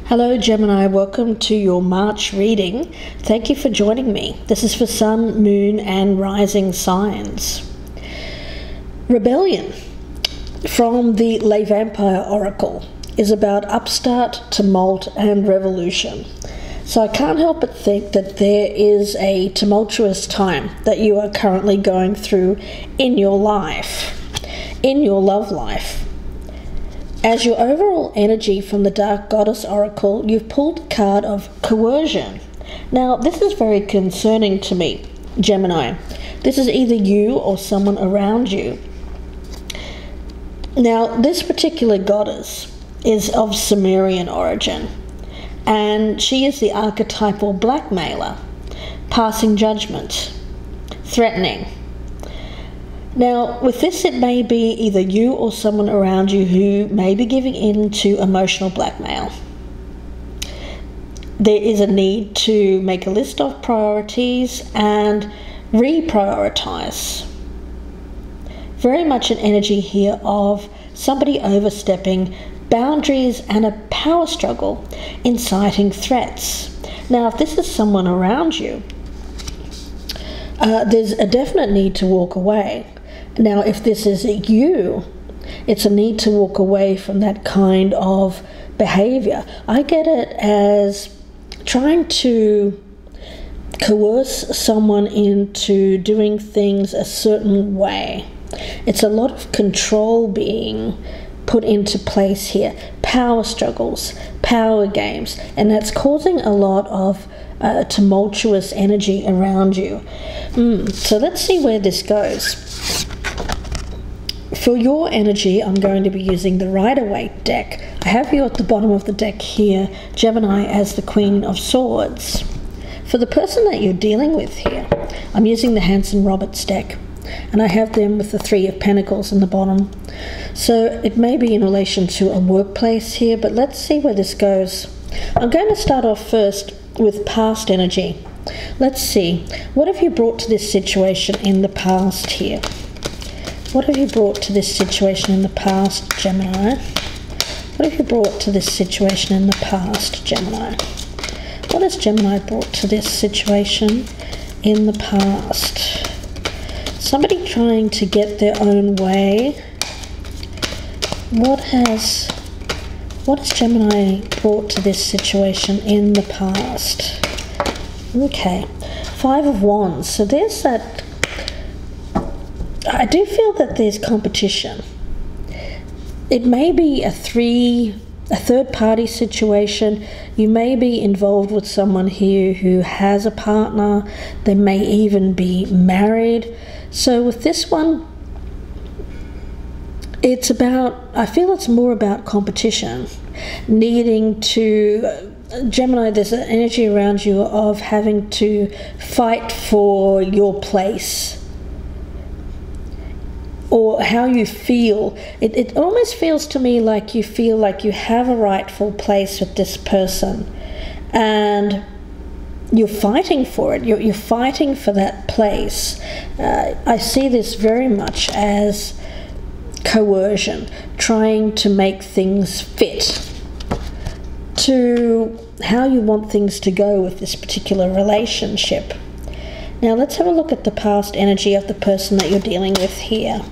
Hello Gemini, welcome to your March reading. Thank you for joining me. This is for Sun, Moon and Rising signs. Rebellion from the Le Vampire Oracle is about upstart, tumult and revolution. So I can't help but think that there is a tumultuous time that you are currently going through in your life, in your love life. As your overall energy from the Dark Goddess Oracle, you've pulled the card of coercion. Now, this is very concerning to me, Gemini. This is either you or someone around you. Now, this particular goddess is of Sumerian origin, and she is the archetypal blackmailer, passing judgment, threatening. Now, with this, it may be either you or someone around you who may be giving in to emotional blackmail. There is a need to make a list of priorities and reprioritize. Very much an energy here of somebody overstepping boundaries and a power struggle, inciting threats. Now, if this is someone around you, there's a definite need to walk away. Now, if this is you, it's a need to walk away from that kind of behavior. I get it as trying to coerce someone into doing things a certain way. It's a lot of control being put into place here. Power struggles, power games, and that's causing a lot of tumultuous energy around you. So let's see where this goes. For your energy, I'm going to be using the Rider-Waite deck. I have you at the bottom of the deck here, Gemini, as the Queen of Swords. For the person that you're dealing with here, I'm using the Hanson deck, and I have them with the Three of Pentacles in the bottom. So it may be in relation to a workplace here, but let's see where this goes. I'm going to start off first with past energy. Let's see, what have you brought to this situation in the past here? What have you brought to this situation in the past, Gemini? What have you brought to this situation in the past, Gemini? What has Gemini brought to this situation in the past? Somebody trying to get their own way. What has Gemini brought to this situation in the past? Okay, Five of Wands. So there's that. I do feel that there's competition. It may be a third-party situation. You may be involved with someone here who has a partner. They may even be married. So with this one, it's about, I feel it's more about competition. Needing to, Gemini, there's an energy around you of having to fight for your place, or how you feel. It almost feels to me like you feel like you have a rightful place with this person, and you're fighting for it. You're fighting for that place. I see this very much as coercion, trying to make things fit to how you want things to go with this particular relationship. Now let's have a look at the past energy of the person that you're dealing with here,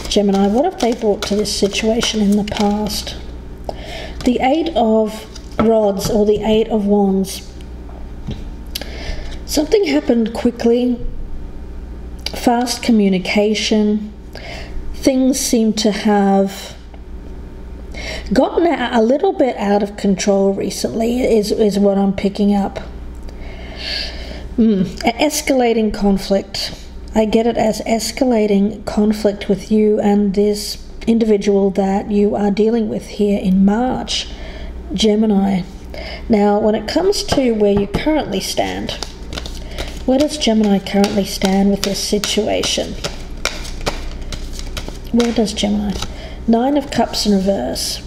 Gemini. What have they brought to this situation in the past? The Eight of Rods or the Eight of Wands. Something happened quickly, fast communication. Things seem to have gotten a little bit out of control recently, is what I'm picking up. Escalating conflict. I get it as escalating conflict with you and this individual that you are dealing with here in March, Gemini. Now, when it comes to where you currently stand, where does Gemini currently stand with this situation? Where does Gemini? Nine of Cups in reverse.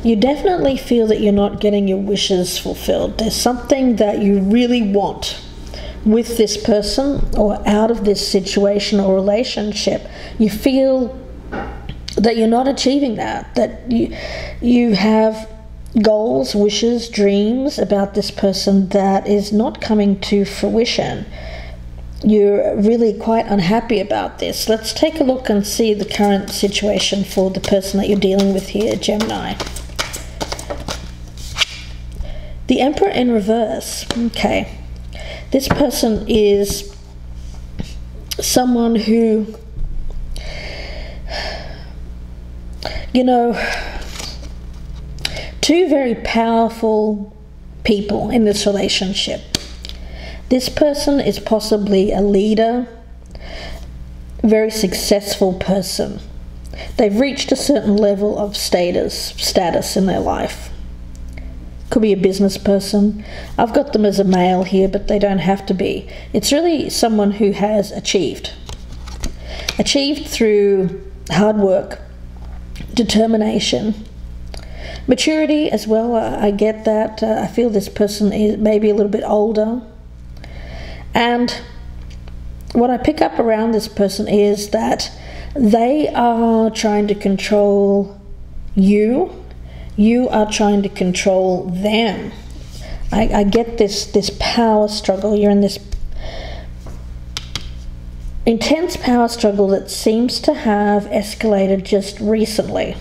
You definitely feel that you're not getting your wishes fulfilled. There's something that you really want with this person or out of this situation or relationship. You feel that you're not achieving that you have goals, wishes, dreams about this person that is not coming to fruition. You're really quite unhappy about this. Let's take a look and see the current situation for the person that you're dealing with here, Gemini. The Emperor in reverse. Okay. This person is someone who, you know, two very powerful people in this relationship. This person is possibly a leader, very successful person. They've reached a certain level of status in their life. Could be a business person. I've got them as a male here, but they don't have to be. It's really someone who has achieved. Achieved through hard work, determination, maturity as well. I get that. I feel this person is maybe a little bit older. And what I pick up around this person is that they are trying to control you. You are trying to control them. I get this power struggle. You're in this intense power struggle that seems to have escalated just recently.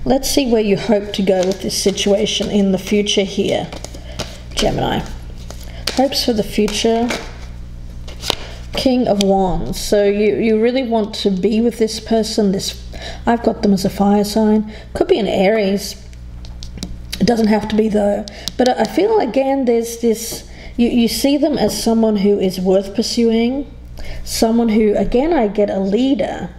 Let's see where you hope to go with this situation in the future here, Gemini. Hopes for the future. King of Wands. So you really want to be with this person. I've got them as a fire sign. Could be an Aries. It doesn't have to be though. But I feel again there's this, you see them as someone who is worth pursuing. Someone who, again, I get a leader.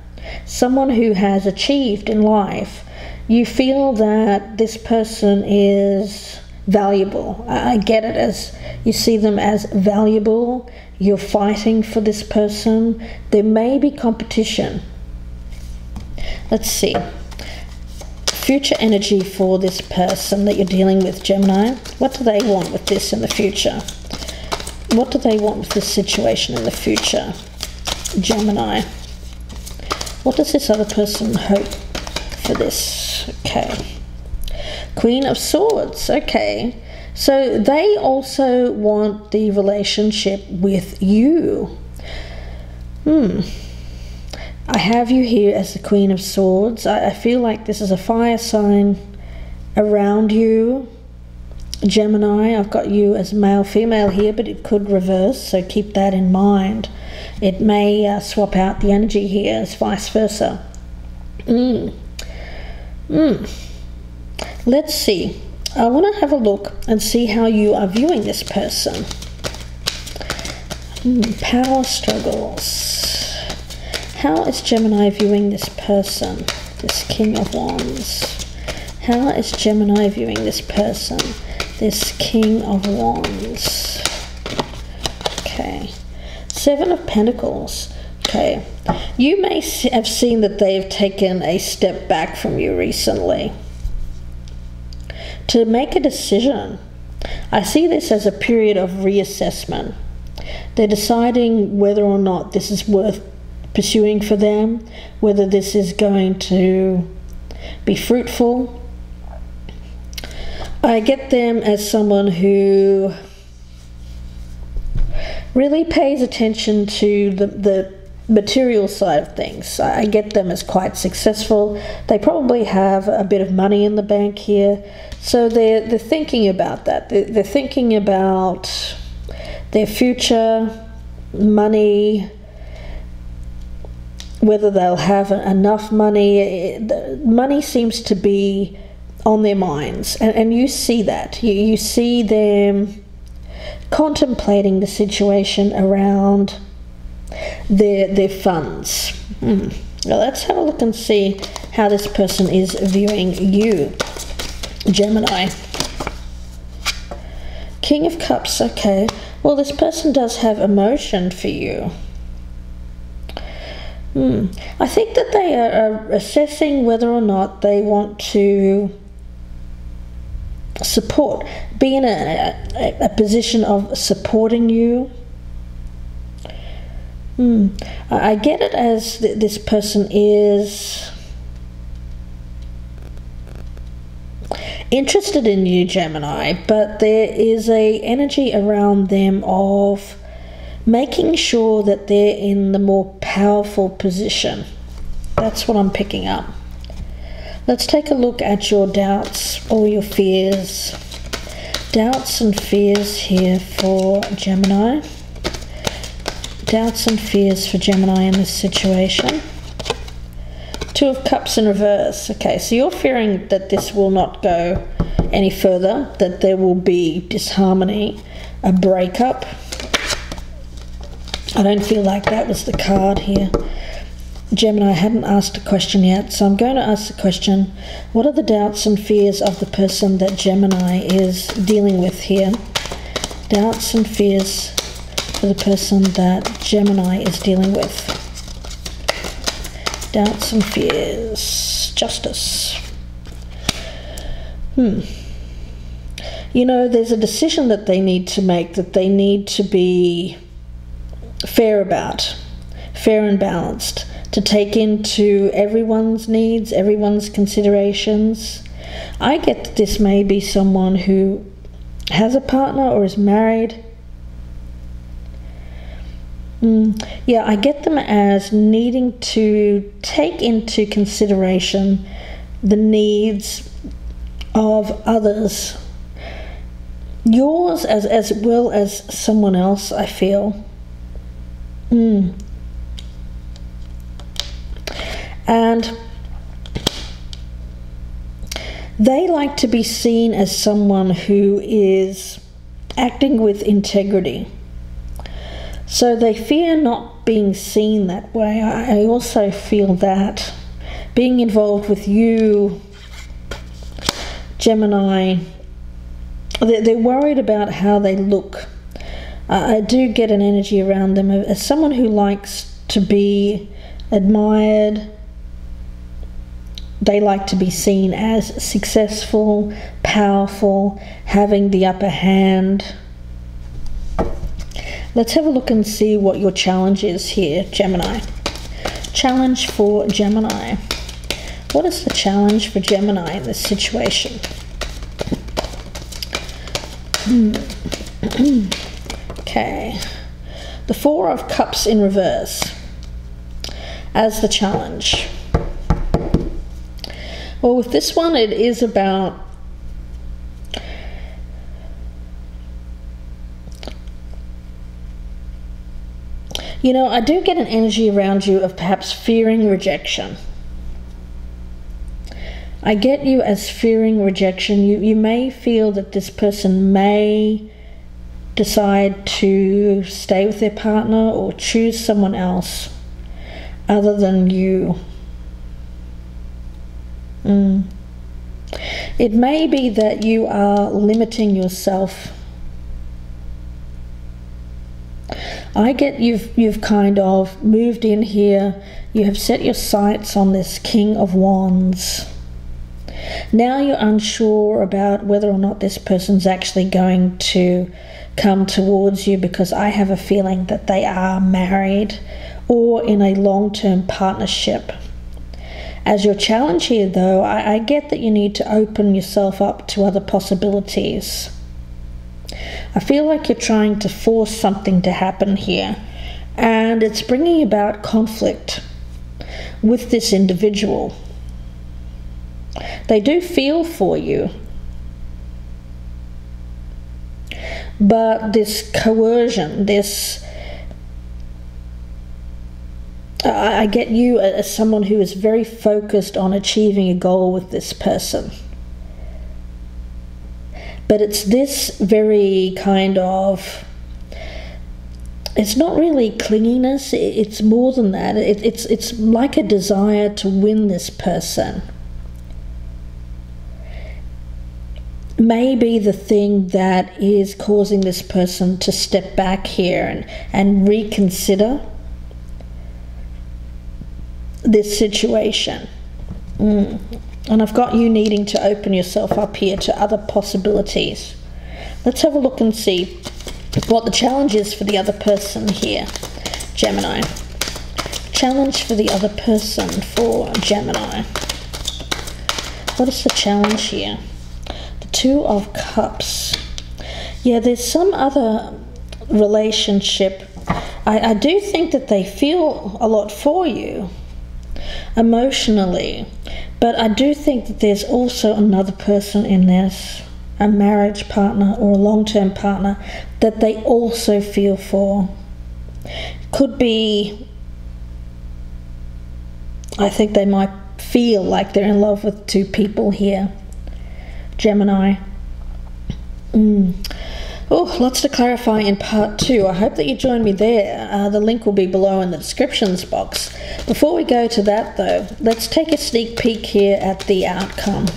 Someone who has achieved in life. You feel that this person is valuable. I get it as you see them as valuable. You're fighting for this person. There may be competition. Let's see. Future energy for this person that you're dealing with, Gemini. What do they want with this in the future? What do they want with this situation in the future, Gemini? What does this other person hope for this? Okay. Queen of Swords. Okay. So they also want the relationship with you. I have you here as the Queen of Swords. I feel like this is a fire sign around you, Gemini. I've got you as male, female here, but it could reverse, so keep that in mind. It may swap out the energy here as vice versa. Let's see. I want to have a look and see how you are viewing this person. Power struggles. How is Gemini viewing this person? This King of Wands. How is Gemini viewing this person? This King of Wands. Okay. Seven of Pentacles. Okay. You may have seen that they've taken a step back from you recently to make a decision. I see this as a period of reassessment. They're deciding whether or not this is worth pursuing for them, whether this is going to be fruitful. I get them as someone who really pays attention to the material side of things. I get them as quite successful. They probably have a bit of money in the bank here, so they're thinking about that. They're thinking about their future, money, whether they'll have enough money. Money seems to be on their minds, and you see that. You see them contemplating the situation around their funds. Now let's have a look and see how this person is viewing you, Gemini. King of Cups. Okay, well, this person does have emotion for you. I think that they are assessing whether or not they want to support, be in a position of supporting you. I get it as this person is interested in you, Gemini, but there is a energy around them of making sure that they're in the more powerful position. That's what I'm picking up. Let's take a look at your doubts or your fears. Doubts and fears here for Gemini. Doubts and fears for Gemini in this situation. Two of Cups in reverse. Okay, so you're fearing that this will not go any further, that there will be disharmony, a breakup. I don't feel like that was the card here. Gemini, I hadn't asked a question yet, so I'm going to ask the question, what are the doubts and fears of the person that Gemini is dealing with here? Doubts and fears for the person that Gemini is dealing with. Doubts and fears. Justice. You know, there's a decision that they need to make, that they need to be fair about, fair and balanced, to take into everyone's needs, everyone's considerations. I get that this may be someone who has a partner or is married. Yeah, I get them as needing to take into consideration the needs of others. Yours as well as someone else, I feel. And they like to be seen as someone who is acting with integrity. So they fear not being seen that way. I also feel that being involved with you, Gemini, they're worried about how they look. I do get an energy around them as someone who likes to be admired. They like to be seen as successful, powerful, having the upper hand. Let's have a look and see what your challenge is here, Gemini. Challenge for Gemini. What is the challenge for Gemini in this situation? Okay. The Four of Cups in reverse as the challenge. Well, with this one, it is about you know, I do get an energy around you of perhaps fearing rejection. I get you as fearing rejection. You may feel that this person may decide to stay with their partner or choose someone else other than you. It may be that you are limiting yourself. I get you've kind of moved in here. You have set your sights on this King of Wands. Now you're unsure about whether or not this person's actually going to come towards you, because I have a feeling that they are married or in a long-term partnership. As your challenge here, though, I get that you need to open yourself up to other possibilities. I feel like you're trying to force something to happen here, and it's bringing about conflict with this individual. They do feel for you, but this coercion, I get you as someone who is very focused on achieving a goal with this person. But it's this very kind of, it's not really clinginess, it's more than that. It's like a desire to win this person. Maybe the thing that is causing this person to step back here and reconsider this situation. And I've got you needing to open yourself up here to other possibilities. Let's have a look and see what the challenge is for the other person here, Gemini. Challenge for the other person for Gemini. What is the challenge here? Two of Cups. Yeah, there's some other relationship. I do think that they feel a lot for you emotionally, but I do think that there's also another person in this, a marriage partner or a long-term partner, that they also feel for. Could be, I think they might feel like they're in love with two people here, Gemini. Oh, lots to clarify in part 2. I hope that you join me there. The link will be below in the descriptions box. Before we go to that though, let's take a sneak peek here at the outcome.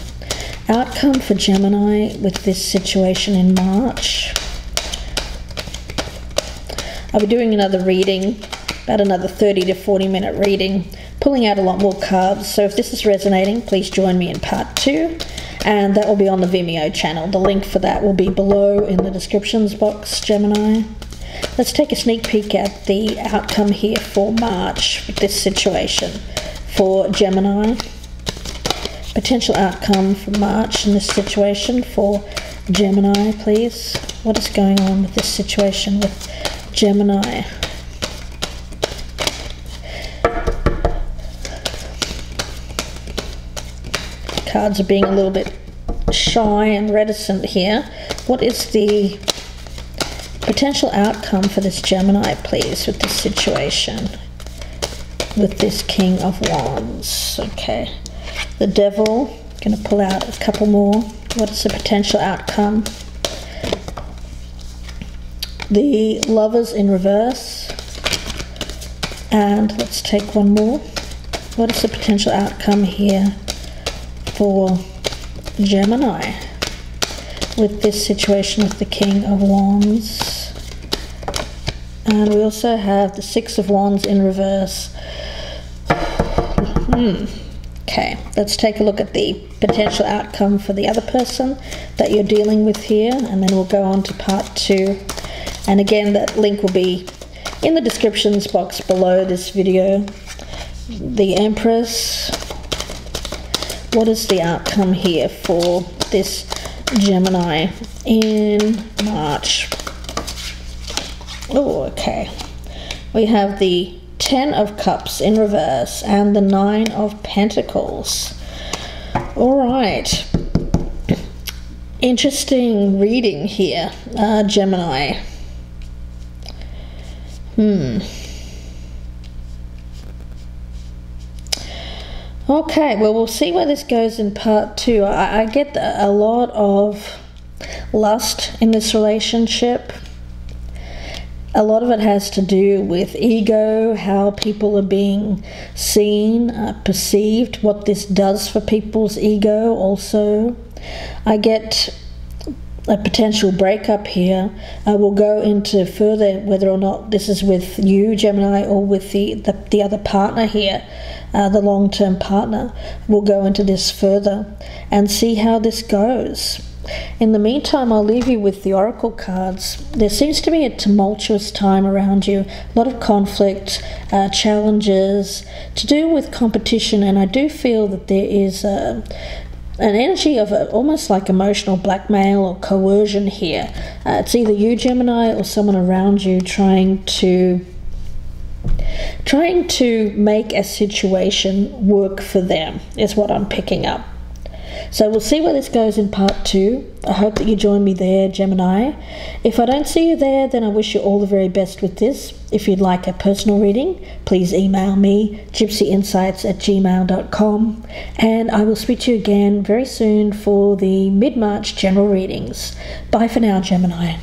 Outcome for Gemini with this situation in March. I'll be doing another reading, about another 30 to 40 minute reading, pulling out a lot more cards. So if this is resonating, please join me in part 2. And that will be on the Vimeo channel. The link for that will be below in the descriptions box, Gemini. Let's take a sneak peek at the outcome here for March with this situation for Gemini. Potential outcome for March in this situation for Gemini, please. What is going on with this situation with Gemini? Cards are being a little bit shy and reticent here. What is the potential outcome for this Gemini, please, with this situation, with this King of Wands? Okay, the Devil. Going to pull out a couple more. What is the potential outcome? The Lovers in reverse. And let's take one more. What is the potential outcome here for Gemini with this situation with the King of Wands? And we also have the Six of Wands in reverse. Okay, let's take a look at the potential outcome for the other person that you're dealing with here, and then we'll go on to part 2. And again, that link will be in the descriptions box below this video. The Empress. What is the outcome here for this Gemini in March? Oh, okay. We have the Ten of Cups in reverse and the Nine of Pentacles. All right. Interesting reading here, Gemini. Okay, well, we'll see where this goes in part 2. I get a lot of lust in this relationship. A lot of it has to do with ego, how people are being seen, perceived, what this does for people's ego also. I get a potential breakup here. We'll go into further whether or not this is with you, Gemini, or with the other partner here, the long-term partner. We'll go into this further and see how this goes. In the meantime, I'll leave you with the oracle cards. There seems to be a tumultuous time around you, a lot of conflict, challenges to do with competition, and I do feel that there is an energy of almost like emotional blackmail or coercion here. It's either you, Gemini, or someone around you trying to make a situation work for them is what I'm picking up. So we'll see where this goes in part 2. I hope that you join me there, Gemini. If I don't see you there, then I wish you all the very best with this. If you'd like a personal reading, please email me, gypsyinsights@gmail.com, and I will speak to you again very soon for the mid-March general readings. Bye for now, Gemini.